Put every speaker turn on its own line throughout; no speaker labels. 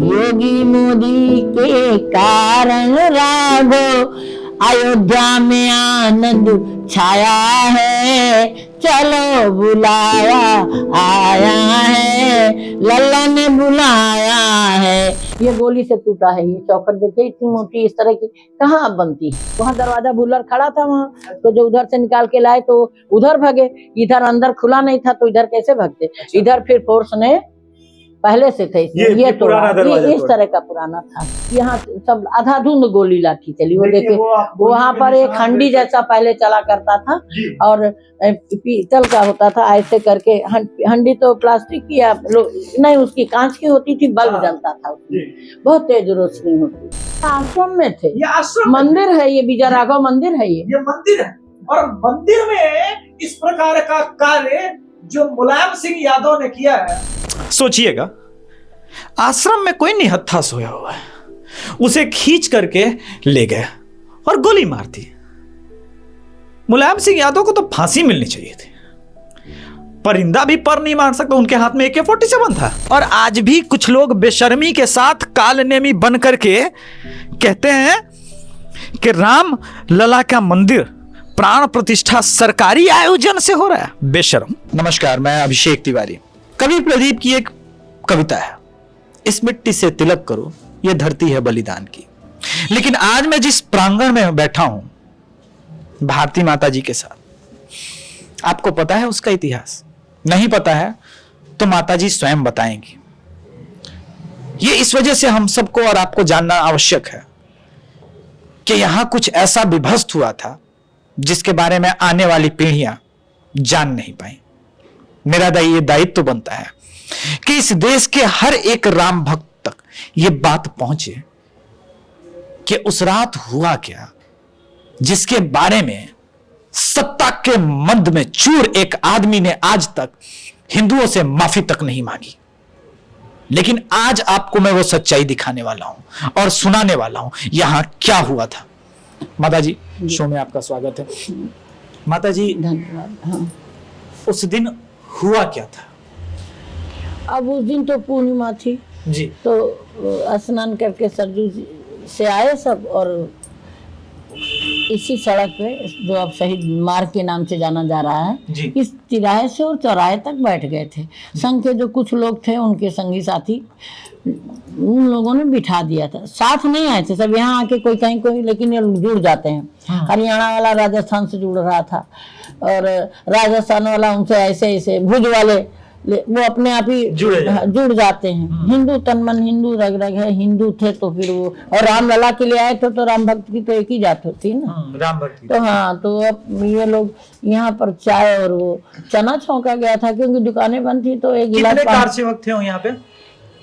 योगी मोदी के कारण राघो अयोध्या में आनंद छाया है, चलो बुलाया आया है, लल्ला ने बुलाया है। ये गोली से टूटा है। ये चौखट देखिए इतनी मोटी, इस तरह की कहाँ अब बनती है। वहाँ दरवाजा भूलर खड़ा था वहाँ, तो जो उधर से निकाल के लाए तो उधर भगे, इधर अंदर खुला नहीं था तो इधर कैसे भगते। इधर फिर फोर्स ने पहले से थे ये तो ये इस तरह का पुराना था। यहाँ सब आधाधुंध गोली लाठी चली। वो देखे वहाँ पर एक हंडी जैसा पहले चला करता था और पीतल का होता था, ऐसे करके हंडी तो प्लास्टिक की नहीं, उसकी कांच की होती थी, बल्ब जलता था उसमें, बहुत तेज रोशनी होती। आश्रम में थे, मंदिर है ये, विजय राघव मंदिर है ये
मंदिर है। और मंदिर में इस प्रकार का कार्य जो मुलायम सिंह यादव ने किया है।
सोचिएगा, आश्रम में कोई निहत्था सोया हुआ है, उसे खींच करके ले गए और गोली मार दी। मुलायम सिंह यादव को तो फांसी मिलनी चाहिए थी। परिंदा भी पर नहीं मार सकता, उनके हाथ में AK-47 था। और आज भी कुछ लोग बेशर्मी के साथ कालनेमी बन करके कहते हैं कि राम लला का मंदिर प्राण प्रतिष्ठा सरकारी आयोजन से हो रहा है। बेशर्म। नमस्कार, मैं अभिषेक तिवारी। कवि प्रदीप की एक कविता है, इस मिट्टी से तिलक करो, यह धरती है बलिदान की। लेकिन आज मैं जिस प्रांगण में बैठा हूं भारती माता जी के साथ, आपको पता है उसका इतिहास? नहीं पता है तो माता जी स्वयं बताएंगी। ये इस वजह से हम सबको और आपको जानना आवश्यक है कि यहां कुछ ऐसा विभस्त हुआ था जिसके बारे में आने वाली पीढ़ियां जान नहीं पाई। मेरा ये दायित्व तो बनता है कि इस देश के हर एक राम भक्त तक यह बात पहुंचे कि उस रात हुआ क्या जिसके बारे में सत्ता के मद में चूर एक आदमी ने आज तक हिंदुओं से माफी तक नहीं मांगी। लेकिन आज आपको मैं वो सच्चाई दिखाने वाला हूं और सुनाने वाला हूं यहां क्या हुआ था। माता जी, शो में आपका स्वागत है। माता जी,
धन्यवाद। हाँ।
उस दिन हुआ क्या था?
अब उस दिन तो पूर्णिमा थी
जी,
तो स्नान करके सरजू से आए सब और इसी सड़क पे जो अब शहीद मार्ग के नाम से जाना जा रहा है, इस तिराहे से और चौराहे तक बैठ गए थे। संघ के जो कुछ लोग थे, उनके संगी साथी, उन लोगों ने बिठा दिया था। साथ नहीं आए थे सब, यहाँ आके कोई कहीं कोई, लेकिन ये जुड़ जाते हैं। हरियाणा वाला राजस्थान से जुड़ रहा था और राजस्थान वाला उनसे ऐसे ऐसे, भुज वाले वो अपने आप ही जुड़ जाते हैं। हिंदू तन मन, हिंदू रग रग है, हिंदू थे तो फिर वो, और राम लला के लिए आए थे तो राम भक्त की तो एक ही जात होती है ना, राम भक्त। तो हाँ, तो अब ये लोग यहाँ पर चाय और वो चना छौंका गया था क्योंकि दुकानें बंद थी। तो एक गिलास
कार सेवक थे यहाँ पे?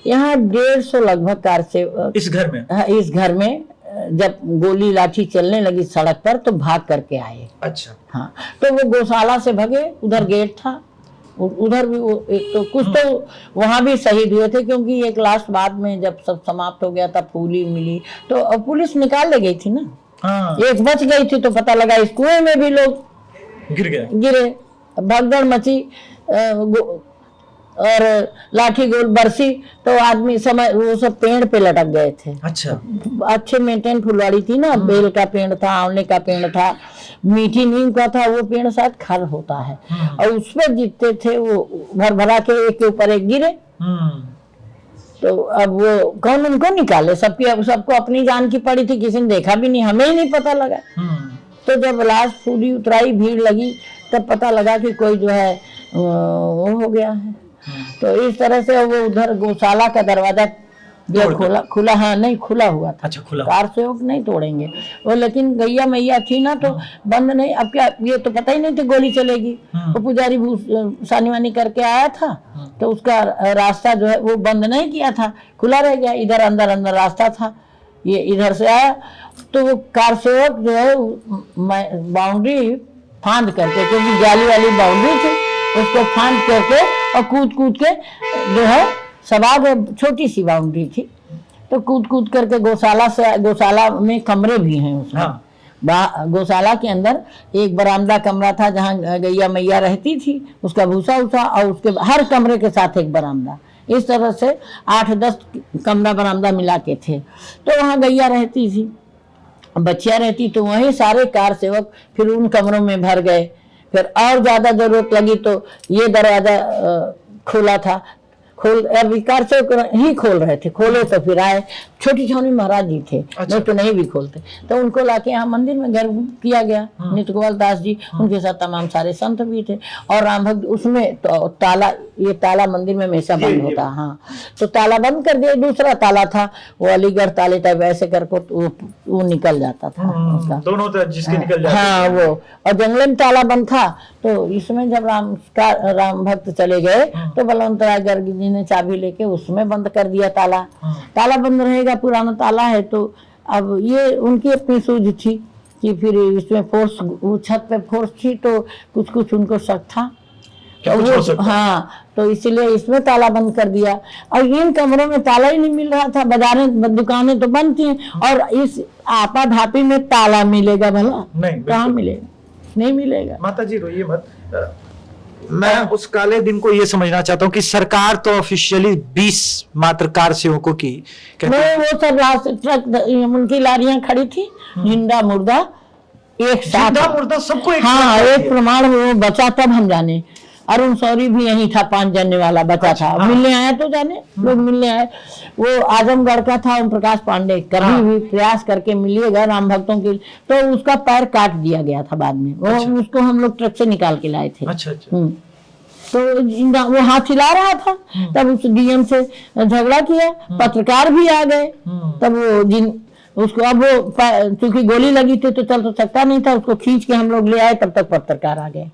यहाँ 150 लगभग कार सेवक
इस घर में।
हाँ, इस घर में जब गोली लाठी चलने लगी सड़क पर तो भाग करके आए।
अच्छा।
हाँ, तो वो गौशाला से भगे, उधर गेट था, उधर भी वो एक तो कुछ तो वहां भी शहीद हुए थे क्योंकि एक लास्ट बाद में जब सब समाप्त हो गया था फूली मिली तो अब पुलिस निकाल ले गई थी ना। एक बच गई थी तो पता लगा इस कुएं में भी लोग गिरे, भगदड़ मची और लाठी गोल बरसी तो आदमी समय वो सब पेड़ पे लटक गए थे।
अच्छा। अच्छे
मेंटेन फुलवाड़ी थी ना, बेल का पेड़ था, आंवले का पेड़ था, मीठी नीम का था, वो पेड़ शायद खर होता है और उसमें जीतते थे वो भर भरा के एक के ऊपर एक गिरे। तो अब वो कौन उनको निकाले, सबको अपनी जान की पड़ी थी, किसी ने देखा भी नहीं, हमें ही नहीं पता लगा। तो जब लाश फूली उतराई, भीड़ लगी, तब पता लगा कि कोई जो है वो हो गया है। तो इस तरह से वो उधर गौशाला का दरवाजा जो खुला हाँ नहीं खुला हुआ था।
अच्छा, खुला।
कार सेवक नहीं तोड़ेंगे वो, लेकिन गैया मैया थी ना तो बंद नहीं। अब क्या, ये तो पता ही नहीं थी गोली चलेगी। वो पुजारी सानी वानी करके आया था तो उसका रास्ता जो है वो बंद नहीं किया था, खुला रह गया। इधर अंदर अंदर रास्ता था, ये इधर से आया तो वो कार सेवक जो है बाउंड्री फांद करके, क्योंकि जाली वाली बाउंड्री थी, उसको फांद करके और कूद कूद के जो है सवाग, छोटी सी बाउंड्री थी तो कूद कूद करके गौशाला में कमरे भी हैं उसमें। गौशाला के अंदर एक बरामदा कमरा था जहाँ गैया मैया रहती थी, उसका भूसा उसा, और उसके हर कमरे के साथ एक बरामदा, इस तरह से 8-10 कमरा बरामदा मिला के थे। तो वहाँ गैया रहती थी, बच्चियाँ रहती, तो वहीं सारे कार सेवक फिर उन कमरों में भर गए। फिर और ज्यादा जरूरत लगी तो ये दरवाजा खोला था, अभी कार से ही खोल रहे थे, खोले तो फिर आए, छोटी छावनी महाराज जी थे। नहीं तो नहीं भी खोलते, तो उनको लाके यहाँ मंदिर में घर किया गया। नित्य गोपाल दास जी, उनके साथ तमाम सारे संत भी थे। और राम भक्त उसमें तो ताला, ये ताला मंदिर में हमेशा बंद होता। हाँ, तो ताला बंद कर दिया। दूसरा ताला था वो अलीगढ़ ताले टाइप ऐसे करके वो निकल जाता था उसका,
दोनों तरफ जिसके निकल जाते।
हाँ वो, और जंगल में ताला बंद था। तो इसमें जब राम भक्त चले गए तो बलवंत राय गर्ग जी ने चाबी लेके उसमें बंद कर दिया ताला। ताला बंद रहेगा, पुराना ताला है। तो अब ये उनकी अपनी सूझ थी कि फिर इसमें फोर्स, वो छत पे फोर्स थी तो कुछ कुछ उनको शक था। तो हाँ, तो इसलिए इसमें ताला बंद कर दिया। और इन कमरों में ताला ही नहीं मिल रहा था, बाजारें दुकानें तो बंद थी, और इस आपाधापी में ताला मिलेगा भला?
नहीं,
कहाँ मिलेगा? नहीं मिलेगा।
माता जी रोइए मत। मैं उस काले दिन को ये समझना चाहता हूँ कि सरकार तो ऑफिशियली 20 मात्र कार सेवकों की
नहीं, वो सब ट्रक उनकी लारियां खड़ी थी, जिंदा मुर्दा एक साथ,
जिंदा मुर्दा सबको एक
हाँ, एक प्रमाण वो बचा तब हम जाने। अरुण शौरी भी यही था, 5 जनने वाला बचा था। मिलने आया तो जाने लोग मिलने आए। वो आजमगढ़ का था ओम प्रकाश पांडे, कभी भी प्रयास करके मिलिएगा राम भक्तों के, तो उसका पैर काट दिया गया था बाद में। वो उसको हम लोग ट्रक से निकाल के लाए थे।
अच्छा।
तो वो हाथ हिला रहा था, तब उस डीएम से झगड़ा किया, पत्रकार भी आ गए। तब वो उसको, अब वो चूंकि गोली लगी थी तो चल तो सकता नहीं था, उसको खींच के हम लोग ले आए, तब तक पत्रकार आ गए।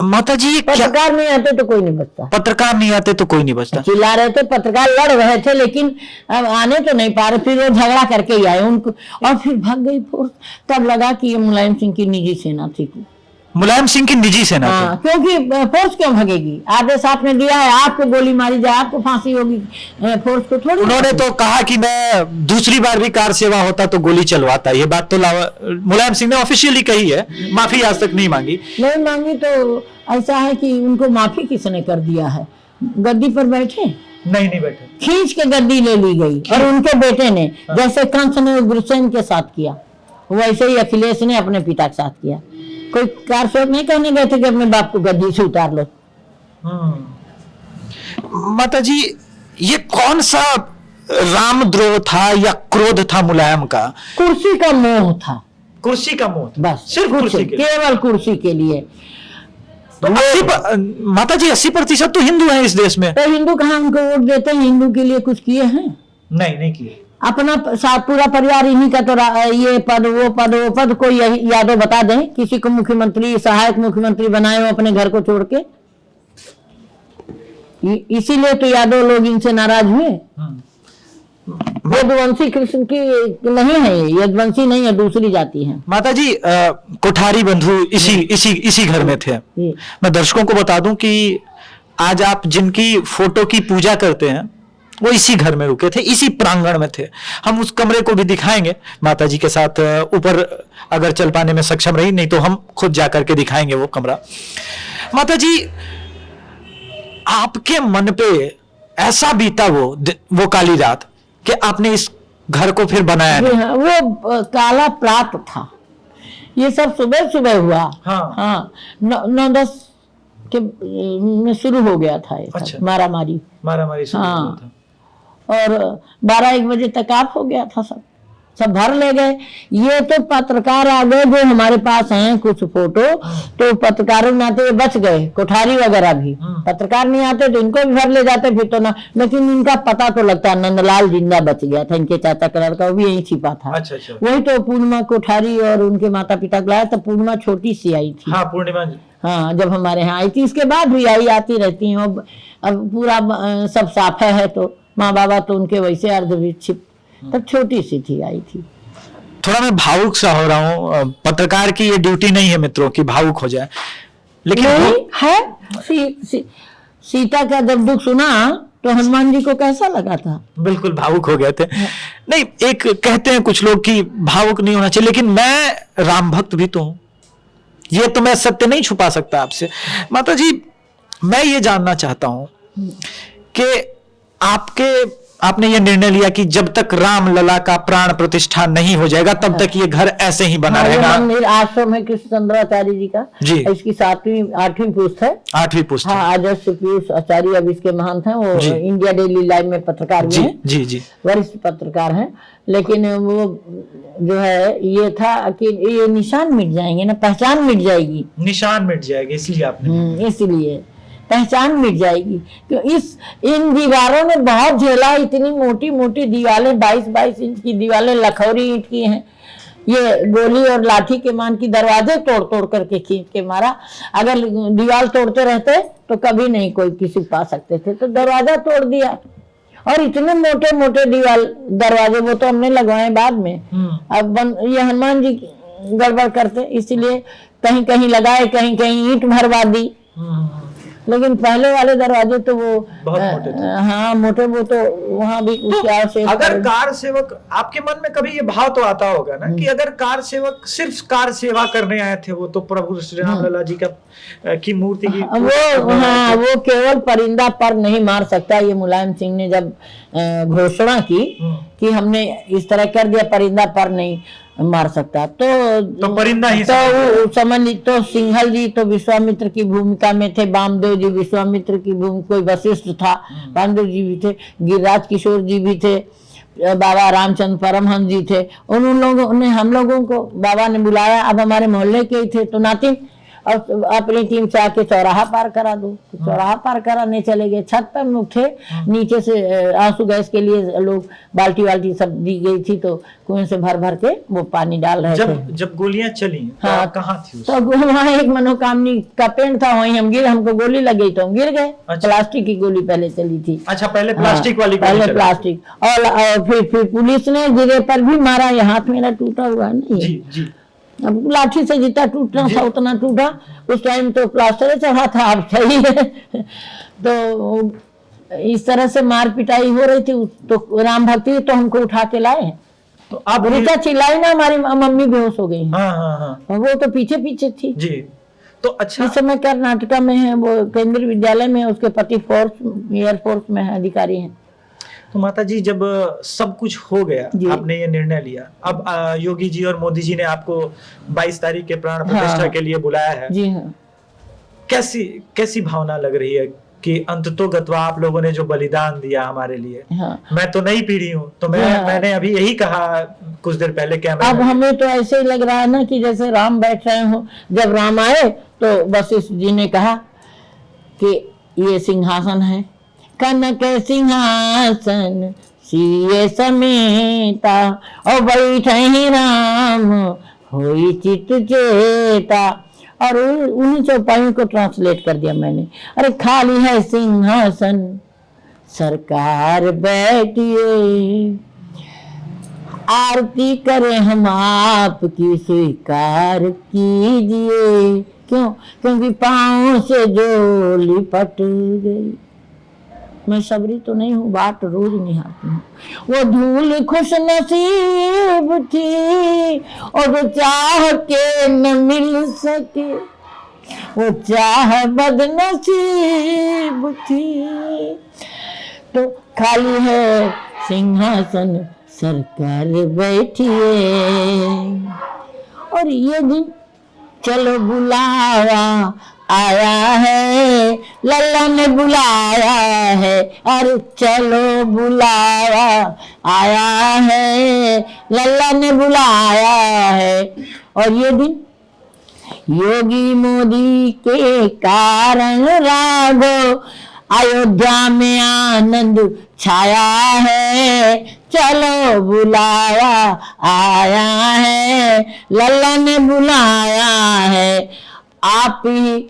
माता जी,
पत्रकार नहीं आते तो कोई नहीं बचता,
पत्रकार नहीं आते तो कोई नहीं बचता।
चिल्ला रहे थे, पत्रकार लड़ रहे थे, लेकिन अब आने तो नहीं पा रहे। फिर वो झगड़ा करके ही आए उनको, और फिर भाग गई फोर्स। तब लगा कि ये मुलायम सिंह की निजी सेना थी।
मुलायम सिंह की निजी सेना
हाँ, क्योंकि फोर्स क्यों भागेगी? आदेश आपने दिया है, आपको गोली मारी जाए, आपको फांसी होगी, फोर्स को थोड़ी।
उन्होंने तो कहा कि मैं दूसरी बार भी कार सेवा होता तो गोली चलवाता। ये बात तो मुलायम सिंह ने ऑफिशियली कही है, माफी आज तक नहीं मांगी।
नहीं मांगी तो ऐसा है कि उनको माफी किसने कर दिया है? गद्दी पर बैठे
नहीं बैठे,
खींच के गद्दी ले ली गई। और उनके बेटे ने, जैसे कंस ने गुरुसेन के साथ किया, वैसे ही अखिलेश ने अपने पिता के साथ किया। कोई कार सेवक नहीं कहने गए थे कि अपने बाप को गद्दी से उतार लो।
माता जी, ये कौन सा रामद्रोह था या क्रोध था मुलायम का?
कुर्सी का मोह था,
कुर्सी का मोह,
बस
सिर्फ कुर्सी के,
केवल कुर्सी के लिए।
तो माता जी 80% तो हिंदू हैं इस देश में।
तो हिंदू कहाँ उनको वोट देते हैं? हिंदू के लिए कुछ किए हैं?
नहीं किए।
अपना पूरा परिवार इन्हीं का तो ये पद वो पद कोई यादव बता दें किसी को मुख्यमंत्री, सहायक मुख्यमंत्री बनाए हो अपने घर को छोड़ के। इसीलिए तो यादव लोग इनसे नाराज हुए। यदुवंशी कृष्ण की नहीं है, यदुवंशी नहीं है, दूसरी जाति है।
माता जी, कोठारी बंधु इसी घर में थे। मैं दर्शकों को बता दूं कि आज आप जिनकी फोटो की पूजा करते हैं वो इसी घर में रुके थे, इसी प्रांगण में थे। हम उस कमरे को भी दिखाएंगे माता जी के साथ, ऊपर अगर चल पाने में सक्षम रही, नहीं तो हम खुद जाकर के दिखाएंगे वो कमरा। माता जी, आपके मन पे ऐसा बीता वो काली रात कि आपने इस घर को फिर बनाया नहीं?
हाँ, वो काला प्रात था। ये सब सुबह सुबह हुआ। हाँ, 9-10 के में शुरू हो गया था।
अच्छा।
मारामारी
शुरू हुआ था।
और 12-1 बजे तक आप हो गया था। सब भर ले गए। ये तो पत्रकार आ गए जो हमारे पास हैं कुछ फोटो, तो पत्रकारों में आते बच गए, कोठारी वगैरह भी। पत्रकार नहीं आते तो इनको भी भर ले जाते फिर तो ना। लेकिन इनका पता तो लगता है, नंदलाल जिंदा बच गया था, इनके चाचा का लड़का, वो भी यहीं छिपा था।
अच्छा।
वही तो पूर्णिमा कोठारी और उनके माता पिता को लाया, तो पूर्णिमा छोटी सी आई थी।
हाँ, पूर्णिमा।
हाँ, जब हमारे यहाँ आई थी। इसके बाद भी आती रहती हैं। अब पूरा सब साफ है तो माँ बाबा तो उनके वैसे अर्धविक्षिप्त, तब छोटी सी थी, आई थी।
थोड़ा मैं भावुक सा हो रहा हूँ। पत्रकार की ये ड्यूटी नहीं है मित्रों कि भावुक हो जाए, लेकिन
है। सीता का जब दुख सुना तो हनुमान जी को कैसा लगा था?
बिल्कुल भावुक हो गए थे। नहीं, एक कहते हैं कुछ लोग कि भावुक नहीं होना चाहिए, लेकिन मैं राम भक्त भी तो हूं, ये तो मैं सत्य नहीं छुपा सकता आपसे। माता जी, मैं ये जानना चाहता हूं कि आपने ये निर्णय लिया कि जब तक राम लला का प्राण प्रतिष्ठा नहीं हो जाएगा तब तक ये घर ऐसे ही बना
हाँ, ये
रहेगा।
मंदिर आश्रम है कृष्ण चंद्राचार्य जी का
जी।
इसकी 8वीं पुस्त है।
8वीं पुस्त।
हाँ, आदर्श पीयूष आचार्य अब इसके महंत हैं। वो
जी।
इंडिया डेली लाइव में पत्रकार भी
जी
हैं,
जी जी।
वरिष्ठ पत्रकार हैं। लेकिन वो जो है ये था कि ये निशान मिट जाएंगे ना, पहचान मिट जाएगी।
निशान मिट जाएगा इसलिए आपने।
इसलिए पहचान मिट जाएगी। क्यों इन दीवारों ने बहुत झेला, इतनी मोटी मोटी दीवारें 22-22 इंच की दीवारें लखौरी ईंट की हैं। ये गोली और लाठी के मान की दरवाजे तोड़ तोड़ करके खींच के मारा। अगर दीवार तोड़ते रहते तो कभी नहीं कोई किसी पा सकते थे, तो दरवाजा तोड़ दिया। और इतने मोटे मोटे दरवाजे वो तो हमने लगवाए बाद में। अब ये हनुमान जी गड़बड़ करते, इसलिए कहीं कहीं लगाए, कहीं कहीं ईंट भरवा दी। लेकिन पहले वाले दरवाजे तो वो
बहुत मोटे थे।
हाँ मोटे, वो तो वहां भी
तो अगर कार सेवक, आपके मन में कभी ये भाव तो आता होगा ना कि अगर कार सेवक सिर्फ कार सेवा करने आए थे, वो तो प्रभु श्री राम लला जी की मूर्ति की
वो केवल परिंदा पर नहीं मार सकता। ये मुलायम सिंह ने जब घोषणा की कि हमने इस तरह कर दिया, परिंदा पर नहीं मार सकता, तो
परिंदा ही
तो समझ। तो सिंघल जी तो विश्वामित्र की भूमिका में थे, वामदेव जी विश्वामित्र की भूमिका, कोई वशिष्ठ था, वामदेव जी भी थे, गिरिराज किशोर जी भी थे, बाबा रामचंद्र परमहंस जी थे। उन लोगों ने, हम लोगों को बाबा ने बुलाया। अब हमारे मोहल्ले के ही थे, तो नातिन और अपनी टीम से आके चौराहा पार करा दो, तो चौराहा पार कराने चले गए। छत पर हम उठे, नीचे से आंसू गैस के लिए लोग बाल्टी सब दी गई थी, तो कुएं से भर भर के वो पानी डाल रहे थे।
जब गोलियां चली
हाँ,
तो कहाँ थी?
तो वहाँ एक मनोकामनी का पेड़ था, वहीं हमको गोली लग गई तो हम गिर गए।
अच्छा।
प्लास्टिक की गोली पहले चली थी।
अच्छा, पहले प्लास्टिक वाली गोली
पहले
चली।
प्लास्टिक, और फिर पुलिस ने गिरे पर भी मारा। ये हाथ मेरा टूटा हुआ है ना,
जी जी।
अब लाठी से जितना टूटना था उतना टूटा। उस टाइम तो प्लास्टर चढ़ा था, अब सही है। तो इस तरह से मार पिटाई हो रही थी। तो राम भक्ति तो हमको उठा के लाए।
तो आप
रीता चिल्लाई ना, हमारी मम्मी बेहोश हो गई।
हाँ हाँ हाँ,
वो तो पीछे पीछे थी
जी। तो अच्छा,
इस समय कर्नाटका में है, वो केंद्रीय विद्यालय में, उसके पति एयरफोर्स में है, अधिकारी हैं।
तो माता जी, जब सब कुछ हो गया, आपने ये निर्णय लिया, अब योगी जी और मोदी जी ने आपको 22 तारीख के प्राण प्रतिष्ठा के लिए बुलाया है।
जी हाँ।
कैसी भावना लग रही है कि अंततोगत्वा आप लोगों ने जो बलिदान दिया हमारे लिए?
हाँ।
मैं तो नई पीढ़ी हूँ, तो मैंने अभी यही कहा कुछ देर पहले कैमरे
अब हमें तो ऐसे ही लग रहा है ना कि जैसे राम बैठ रहे हो। जब राम आए तो वशिष्ठ जी ने कहा कि ये सिंहासन है, कनक सिंहासन सिए समेता, और बैठे ही राम होई चित चेता। और उन्हीं चौपाइयों को ट्रांसलेट कर दिया मैंने। अरे खाली है सिंहासन, सरकार बैठिए, आरती करें हम आपकी, स्वीकार कीजिए। क्यों? क्योंकि पाँव से जो लिपट गई। मैं सबरी तो नहीं हूँ, बाट रोज निहारती हूँ। वो धूल खुश नसीब थी, और जो चाह के न मिल सके, वो चाह बदनसीब थी। तो खाली है सिंहासन, सरकार बैठिए। और ये दिन चलो बुलावा आया है, लल्ला ने बुलाया है। अरे चलो बुलावा आया है, लल्ला ने बुलाया है। और ये दिन योगी मोदी के कारण राघो, अयोध्या में आनंद छाया है। चलो बुलाया आया है, लल्ला ने बुलाया है। आप ही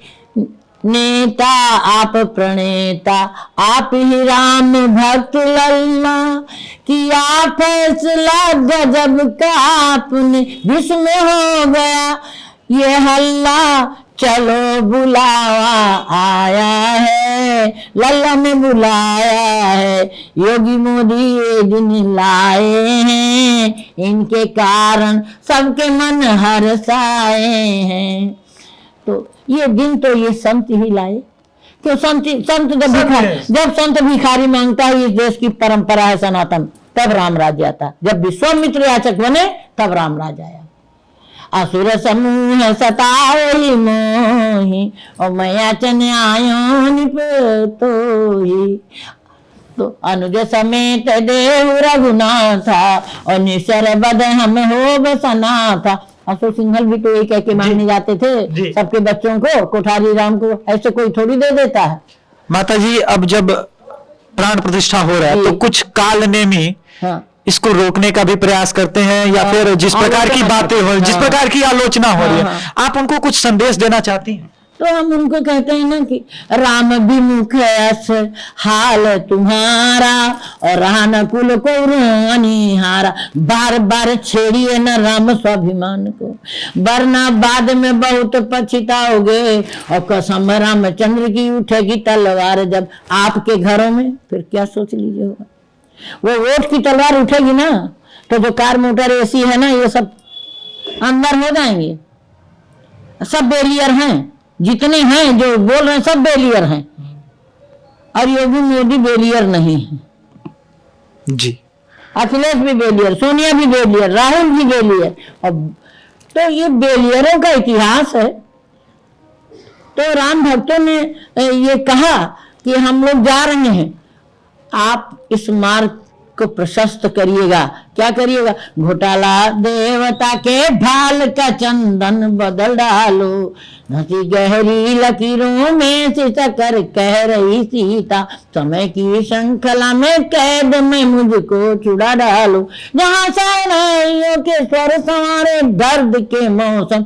नेता, आप प्रणेता, आप ही राम भक्त लल्ला, किया फैसला गजब का आपने, जिसमें हो गया ये हल्ला। चलो बुलावा आया है, लल्ला ने बुलाया है। योगी मोदी ये दिन लाए हैं, इनके कारण सबके मन हर्षाए हैं। तो ये दिन तो ये संत ही लाए, क्यों संत जब संत भिखारी मांगता है, इस देश की परंपरा है सनातन, तब राम राज्य आता। जब विश्वामित्र याचक बने तब राम राज्य आया। असुर समूह सताई मोहि, और मैं याचन आयो निपतोहि। तो अनुज समेत देव रघुनाथा, और निसर बद हम हो बसना था। असुर सिंघल भी तो ये कह के मांगने जाते थे सबके बच्चों को, कोठारी राम को, ऐसे कोई थोड़ी दे देता है।
माता जी, अब जब प्राण प्रतिष्ठा हो रहा है तो कुछ काल नेमी इसको रोकने का भी प्रयास करते हैं, या फिर जिस प्रकार की बातें हो, जिस प्रकार की आलोचना हो रही है, आप उनको कुछ संदेश देना चाहती हैं?
तो हम उनको कहते हैं ना कि राम विमुख अस हाल तुम्हारा, और रान कुल को अनिहारा। बार बार छेड़िए न राम स्वाभिमान को, वरना बाद में बहुत पछताओगे। और कसम रामचंद्र की उठेगी तलवार जब आपके घरों में, फिर क्या सोच लीजिए होगा। वो वोट की तलवार उठेगी ना, तो जो कार मोटर एसी है ना, ये सब अंदर हो जाएंगे। सब बेलियर हैं, जितने हैं जो बोल रहे हैं सब बेलियर हैं, और योगी मोदी बेलियर नहीं है
जी।
अखिलेश भी बेलियर, सोनिया भी बेलियर, राहुल भी बेलियर। अब तो ये बेलियरों का इतिहास है। तो राम भक्तों ने ये कहा कि हम लोग जा रहे हैं, आप इस मार्ग को प्रशस्त करिएगा। क्या करिएगा? घोटाला देवता के ढाल का चंदन बदल डालो, धसी गहरी लकीरों में से चकर कह रही सीता, समय की श्रृंखला में कैद में मुझको छुड़ा डालो। जहां सहनाइयों के स्वर संवारे दर्द के मौसम,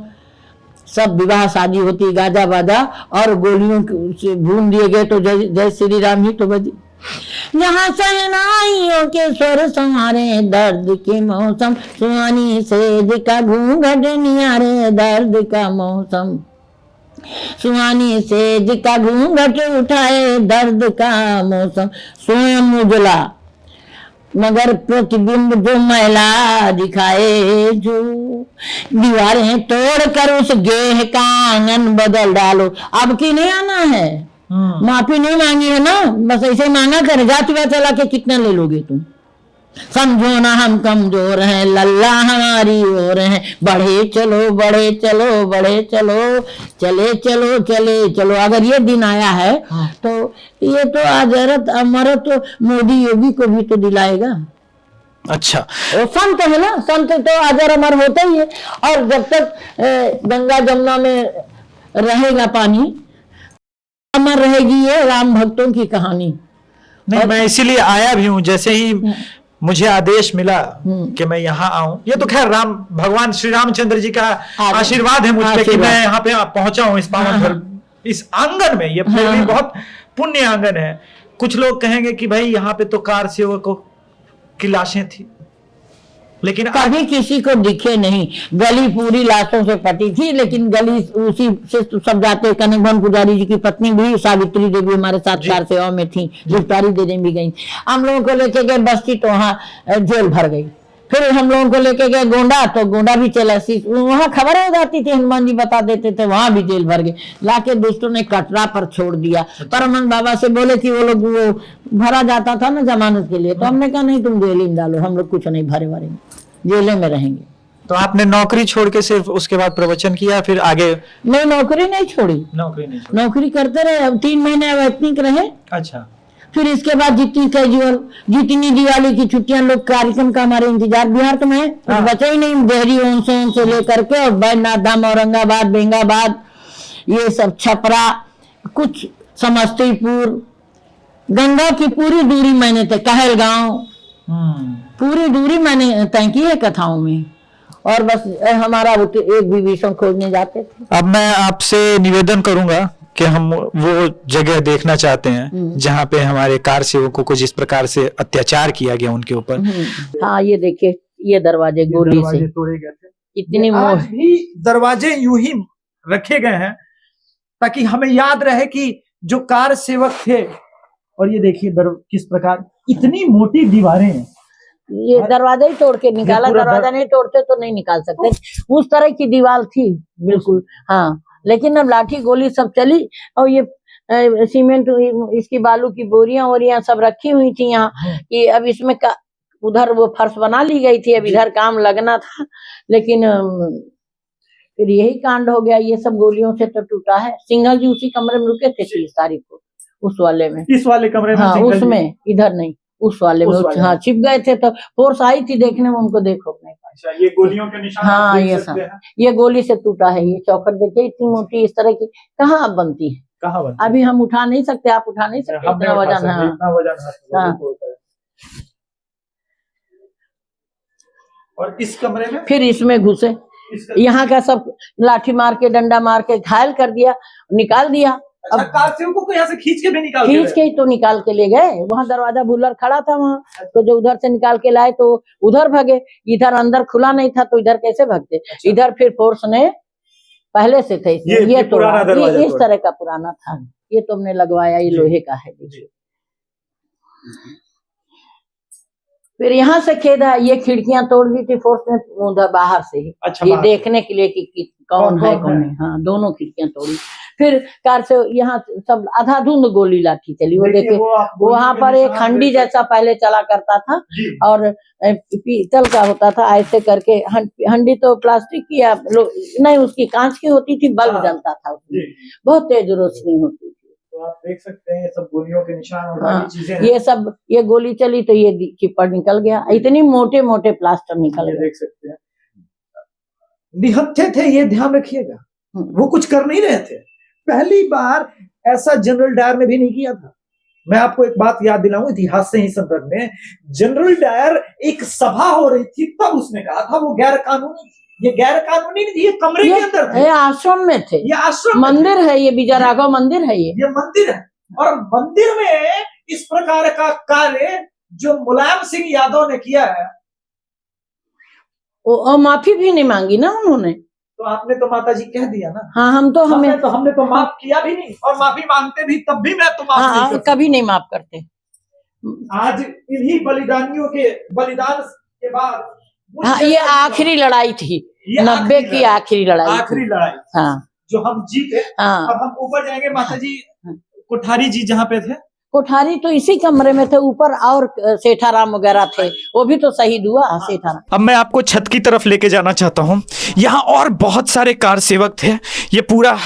सब विवाह शादी होती, गाजा बाजा और गोलियों से भून दिए गए, तो जय श्री राम ही तो बजी। जहाँ सहनाइयों के स्वर संवारे दर्द के मौसम, सुहानी सेज का घूंघट नियारे दर्द का मौसम, सुहानी सेज का घूंघट उठाए दर्द का मौसम। स्वयं उजला मगर प्रतिबिंब जो मैला दिखाए, जो दीवारें तोड़कर उस गेह का आंगन बदल डालो। अब की नहीं आना है, माफी नहीं मांगी है ना, बस ऐसे मांगा कर, जातिवा चला के कितना ले लोगे तुम। समझो ना हम कमजोर हैं, लल्ला हमारी ओर हैं, बढ़े चलो बढ़े चलो बढ़े चलो, चले चलो चले चलो। अगर ये दिन आया है तो ये तो अजरत अमरत तो मोदी योगी को भी तो दिलाएगा।
अच्छा,
वो संत है ना, संत तो अजर अमर होता ही है। और जब तक गंगा जमुना में रहेगा पानी, अमर रहेगी ये राम भक्तों की कहानी।
नहीं, मैं इसीलिए आया भी हूँ। जैसे ही मुझे आदेश मिला कि मैं यहाँ आऊं, ये तो खैर राम भगवान श्री रामचंद्र जी का आशीर्वाद है मुझ पे कि मैं यहाँ पे पहुंचा हूँ इस पावन इस आंगन में। ये फिर भी बहुत पुण्य आंगन है। कुछ लोग कहेंगे कि भाई यहाँ पे तो कार सेवकों की लाशें थी, लेकिन
कभी किसी को दिखे नहीं। गली पूरी लाशों से पटी थी, लेकिन गली उसी से सब जाते। कनक भवन पुजारी जी की पत्नी भी सावित्री देवी हमारे साथ कार सेवा में थी, गिरफ्तारी देने भी गई। हम लोगों को लेके गए बस्ती, तो वहाँ जेल भर गई। फिर हम लोगों को लेके गए गोंडा, तो गोंडा भी चला, वहाँ खबर हो जाती थी, हनुमान जी बता देते थे, वहां भी जेल भर गए। लाके दोस्तों ने कटरा पर छोड़ दिया। परमहंस बाबा से बोले कि वो लोग वो भरा जाता था ना जमानत के लिए, तो हमने कहा नहीं, तुम जेल में डालो, हम लोग कुछ नहीं भरे भरेंगे, जेले में रहेंगे।
तो आपने नौकरी छोड़ के सिर्फ उसके बाद प्रवचन किया, फिर आगे?
नहीं, नौकरी नहीं छोड़ी, नौकरी करते रहे। अब 3 महीने अवैतनिक रहे।
अच्छा।
फिर इसके बाद जितनी कैजुअल, जितनी दिवाली की छुट्टियां, लोग कार्यक्रम का हमारे इंतजार। बिहार तो में कुछ बचा ही नहीं, देहरी ओनसोन से लेकर के और बैजनाथ धाम, औरंगाबाद, बेंगाबाद, ये सब, छपरा, कुछ समस्तीपुर, गंगा की पूरी दूरी मैंने तय, कहलगांव, पूरी दूरी मैंने तय की है कथाओं में। और बस हमारा एक भी विषय खोजने जाते थे।
अब मैं आपसे निवेदन करूंगा कि हम वो जगह देखना चाहते हैं जहाँ पे हमारे कार सेवकों को जिस प्रकार से अत्याचार किया गया उनके ऊपर।
हाँ, ये देखिए, ये दरवाजे गोली से
तोड़े गए थे।
इतनी
आज भी दरवाजे यूं ही रखे गए हैं ताकि हमें याद रहे कि जो कार सेवक थे। और ये देखिए किस प्रकार इतनी मोटी दीवारें हैं।
ये दरवाजा ही तोड़ के निकाला, दरवाजा नहीं तोड़ते तो नहीं निकाल सकते, उस तरह की दीवार थी बिल्कुल। हाँ, लेकिन अब लाठी गोली सब चली और ये सीमेंट इसकी बालू की बोरियां वोरियां सब रखी हुई थी यहाँ कि अब इसमें उधर वो फर्श बना ली गई थी, अब इधर काम लगना था, लेकिन फिर यही कांड हो गया। ये सब गोलियों से तो टूटा है। सिंघल जी उसी कमरे में रुके थे 30 तारीख को, उस वाले में,
इस वाले कमरे में?
हाँ
सिंघल जी?
उसमें, इधर नहीं, उस वाले में। हाँ छिप गए थे तो फोर्स आई थी देखने में, उनको देखो नहीं पाया।
अच्छा, ये गोलियों के निशान आप
हाँ
देख
ये
सकते
सब,
हैं।
ये गोली से टूटा है। ये चौखट देखिए इतनी मोटी, इस तरह की कहाँ अब बनती है?
कहाँ बनती है?
अभी हम उठा नहीं सकते, आप उठा नहीं सकते
हम नहीं
इतना
उठा
वजन।
सकते,
हाँ
इतना वजन है।
हाँ।
और इस कमरे में
फिर इसमें घुसे, यहाँ का सब लाठी मार के डंडा मार के घायल कर दिया, निकाल दिया।
अच्छा, कारसेवकों को यहाँ से खींच के भी निकाल
खींच के ही तो निकाल के ले गए। वहाँ दरवाजा भूलर खड़ा था वहाँ, तो जो उधर से निकाल के लाए तो उधर भागे, इधर अंदर खुला नहीं था तो इधर कैसे भागते?
अच्छा।
इधर फिर फोर्स ने पहले से थे, ये तो
पुराना दरवाजा
इस तरह का पुराना था। ये तो हमने लगवाया, ये लोहे का है। फिर यहाँ से खेद है, ये खिड़कियां तोड़ दी थी फोर्स ने उधर बाहर से ही।
अच्छा,
ये
बाहर से।
देखने के लिए कि कौन है कौन नहीं। हाँ दोनों खिड़कियां तोड़ी। फिर कार से यहाँ सब अंधाधुंध गोली लाठी चली। वो देखे वहां पर एक हंडी जैसा पहले चला करता था और पीतल का होता था, ऐसे करके हंडी तो प्लास्टिक की नहीं, उसकी कांच की होती थी, बल्ब जलता था उसमें, बहुत तेज रोशनी होती थी।
तो आप देख सकते हैं ये सब गोलियों के निशान और
हाँ,
बाकी चीजें
ये सब, ये गोली चली तो ये चिपड़ निकल गया, इतनी मोटे मोटे प्लास्टर निकल गए।
देख सकते हैं। निहत्थे थे, ये ध्यान रखिएगा, वो कुछ कर नहीं रहे थे। पहली बार ऐसा जनरल डायर ने भी नहीं किया था। मैं आपको एक बात याद दिलाऊं इतिहास से ही संदर्भ में, जनरल डायर एक सभा हो रही थी तब उसने कहा था वो गैर कानूनी, ये गैर कानूनी नहीं, ये कमरे के अंदर थे,
ये आश्रम में थे,
ये आश्रम
मंदिर है, ये विजय राघव मंदिर है, ये
मंदिर है। और मंदिर में इस प्रकार का कार्य जो मुलायम सिंह यादव ने किया है,
और माफी भी नहीं मांगी ना उन्होंने।
तो आपने तो माता जी कह दिया ना।
हाँ हमने
तो माफ किया भी नहीं, और माफी मांगते भी तब भी मैं तो माफ नहीं करता।
कभी नहीं माफ करते।
आज इन्हीं बलिदानियों के बलिदान के बाद,
हाँ ये आखिरी लड़ाई थी, 90 की आखिरी लड़ाई। हाँ
जो हम जीते।
हाँ।
अब हम ऊपर जाएंगे माता जी, कोठारी जी जहाँ पे थे,
कोठारी तो इसी कमरे में थे, ऊपर और सेठाराम वगैरह थे, वो भी तो शहीद हुआ सेठाराम।
अब मैं आपको छत की तरफ लेके जाना चाहता हूं। यहाँ और बहुत सारे कार सेवक थे। ये पूरा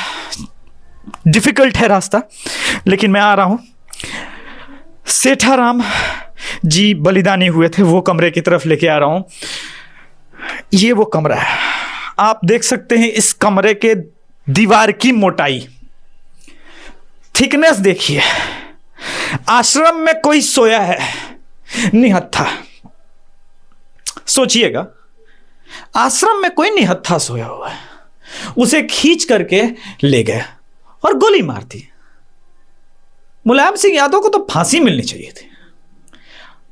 डिफिकल्ट है रास्ता, लेकिन मैं आ रहा हूं। सेठाराम जी बलिदानी हुए थे, वो कमरे की तरफ लेके आ रहा हूं। ये वो कमरा है, आप देख सकते हैं इस कमरे के दीवार की मोटाई, थिकनेस देखिए। आश्रम में कोई सोया है निहत्था, सोचिएगा, आश्रम में कोई निहत्था सोया हुआ है, उसे खींच करके ले गए और गोली मार दी। मुलायम सिंह यादव को तो फांसी मिलनी चाहिए थी।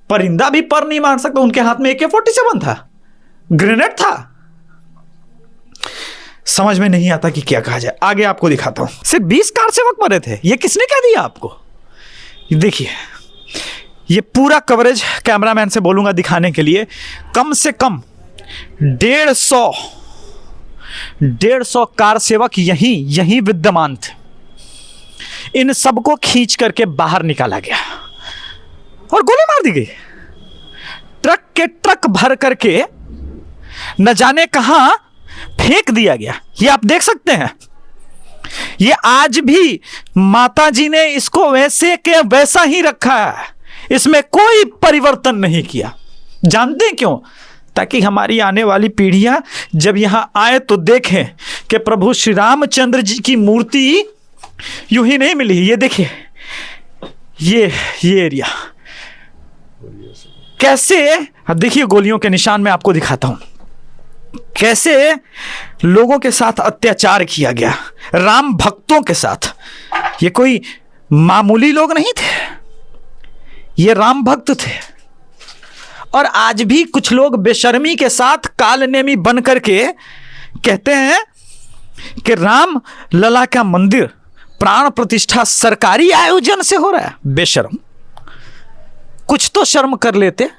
परिंदा भी पर नहीं मार सकता, उनके हाथ में AK-47 था, ग्रेनेड था। समझ में नहीं आता कि क्या कहा जाए। आगे आपको दिखाता हूं। सिर्फ 20 कार सेवक मरे थे, ये किसने कह दिया आपको? देखिए, ये पूरा कवरेज कैमरामैन से बोलूंगा दिखाने के लिए। कम से कम 150 कार सेवक यहीं विद्यमान थे। इन सबको खींच करके बाहर निकाला गया और गोली मार दी गई। ट्रक के ट्रक भर करके न जाने कहां फेंक दिया गया। ये आप देख सकते हैं। ये आज भी माता जी ने इसको वैसे के वैसा ही रखा है, इसमें कोई परिवर्तन नहीं किया। जानते हैं क्यों? ताकि हमारी आने वाली पीढ़ियां जब यहां आए तो देखें कि प्रभु श्री रामचंद्र जी की मूर्ति यूं ही नहीं मिली। ये देखिए, ये एरिया कैसे, देखिए गोलियों के निशान मैं आपको दिखाता हूं, कैसे लोगों के साथ अत्याचार किया गया, राम भक्तों के साथ। ये कोई मामूली लोग नहीं थे, ये राम भक्त थे। और आज भी कुछ लोग बेशर्मी के साथ कालनेमी बन करके कहते हैं कि राम लला का मंदिर प्राण प्रतिष्ठा सरकारी आयोजन से हो रहा है। बेशर्म, कुछ तो शर्म कर लेते।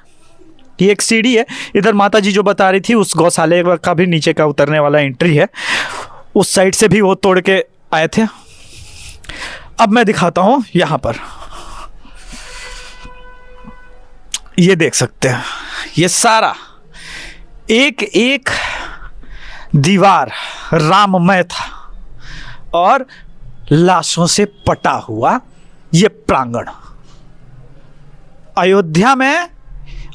ये एक सीढ़ी है, इधर माता जी जो बता रही थी उस गौशाले का भी नीचे का उतरने वाला एंट्री है, उस साइड से भी वो तोड़ के आए थे। अब मैं दिखाता हूं यहां पर, ये देख सकते हैं, ये सारा एक एक दीवार राममय था और लाशों से पटा हुआ ये प्रांगण। अयोध्या में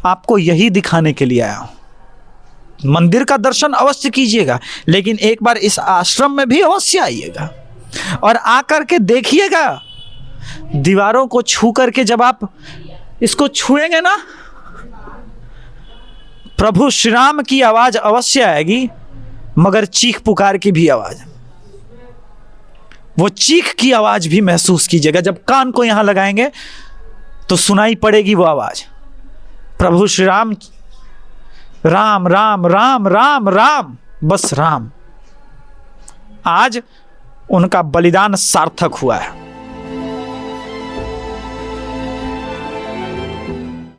आपको यही दिखाने के लिए आया हूं। मंदिर का दर्शन अवश्य कीजिएगा, लेकिन एक बार इस आश्रम में भी अवश्य आइएगा और आकर के देखिएगा। दीवारों को छू करके जब आप इसको छुएंगे ना, प्रभु श्री राम की आवाज अवश्य आएगी, मगर चीख पुकार की भी आवाज। वो चीख की आवाज भी महसूस कीजिएगा। जब कान को यहां लगाएंगे तो सुनाई पड़ेगी वो आवाज। प्रभु श्री राम, राम राम राम राम राम, बस राम। आज उनका बलिदान सार्थक हुआ है।